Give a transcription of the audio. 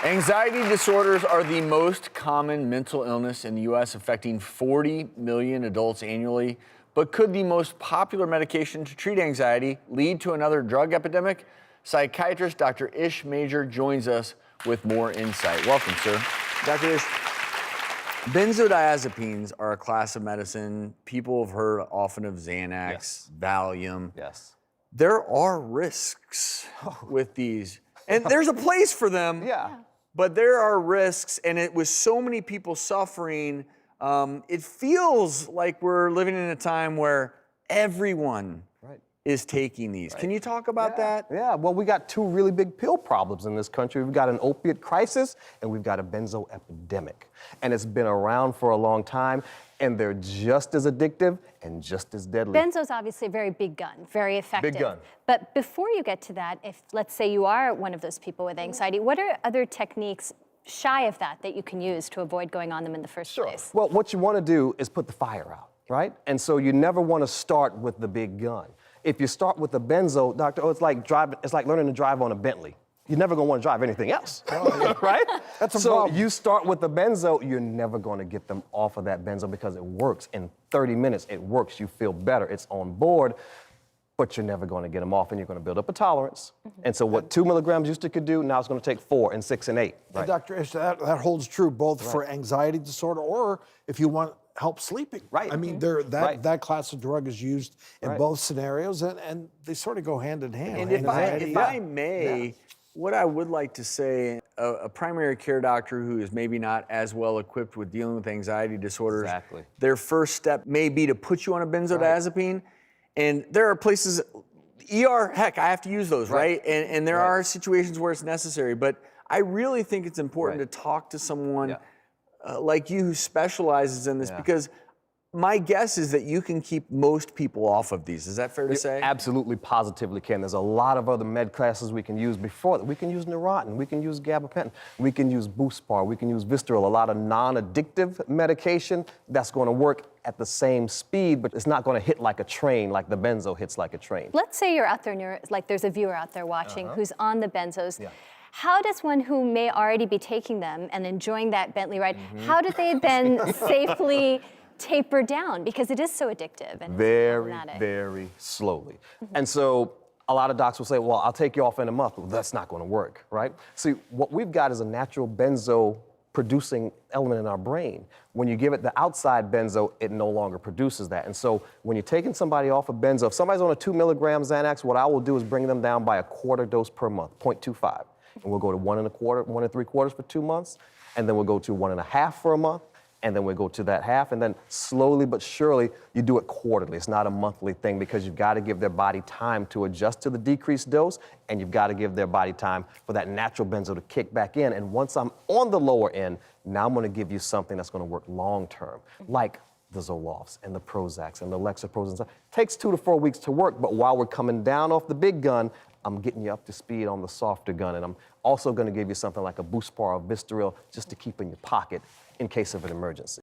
Anxiety disorders are the most common mental illness in the U.S., affecting 40 million adults annually. But could the most popular medication to treat anxiety lead to another drug epidemic? Psychiatrist Dr. Ish Major joins us with more insight. Welcome, sir. Dr. Ish, benzodiazepines are a class of medicine. People have heard often of Xanax, Yes. Valium. Yes. There are risks with these, and there's a place for them. Yeah. But there are risks, and with so many people suffering, it feels like we're living in a time where everyone is taking these. Can you talk about that? Yeah, well, we got two really big pill problems in this country. We've got an opiate crisis, and we've got a benzo epidemic. And it's been around for a long time, and they're just as addictive and just as deadly. Benzo's obviously a very big gun, very effective. Big gun. But before you get to that, if let's say you are one of those people with anxiety, what are other techniques shy of that you can use to avoid going on them in the first place? Well, what you want to do is put the fire out, right? And so you never want to start with the big gun. If you start with the benzo, doctor, it's like learning to drive on a Bentley. You're never going to want to drive anything else, right? That's a so problem. you start with the benzo, you're never going to get them off of that benzo because it works. In 30 minutes, it works. You feel better. It's on board, but you're never going to get them off, and you're going to build up a tolerance. And so what 2 milligrams used to could do, now it's going to take 4 and 6 and 8. And Dr. Ish, that holds true both for anxiety disorder or if you want help sleeping. Right. I mean, that class of drug is used in both scenarios, and they sort of go hand in hand. And if I may, what I would like to say, a primary care doctor who is maybe not as well equipped with dealing with anxiety disorders, their first step may be to put you on a benzodiazepine. And there are places, ER, heck, I have to use those, right? And there are situations where it's necessary. But I really think it's important to talk to someone like you who specializes in this, because my guess is that you can keep most people off of these. Is that fair to say? Absolutely, positively can. There's a lot of other med classes we can use before that. We can use Neurontin, we can use gabapentin, we can use Buspar, we can use Visceral, a lot of non-addictive medication that's going to work at the same speed, but it's not going to hit like a train, like the benzo hits like a train. Let's say you're out there, and like there's a viewer out there watching who's on the benzos. How does one who may already be taking them and enjoying that Bentley ride, how do they then safely taper down? Because it is so addictive and very, problematic. very slowly. And so a lot of docs will say, well, I'll take you off in a month. Well, that's not going to work, right? See, what we've got is a natural benzo producing element in our brain. When you give it the outside benzo, it no longer produces that. And so when you're taking somebody off of benzo, if somebody's on a 2 milligram Xanax, what I will do is bring them down by a quarter dose per month, 0.25. And we'll go to 1 1/4, 1 3/4 for 2 months, and then we'll go to 1 1/2 for a month, and then we'll go to that half, and then slowly but surely, you do it quarterly. It's not a monthly thing, because you've got to give their body time to adjust to the decreased dose, and you've got to give their body time for that natural benzo to kick back in. And once I'm on the lower end, now I'm going to give you something that's going to work long term, like the Zolofts and the Prozacs and the Lexapros and stuff. Takes 2 to 4 weeks to work, but while we're coming down off the big gun, I'm getting you up to speed on the softer gun, and I'm also going to give you something like a Buspar or Visceral just to keep in your pocket in case of an emergency.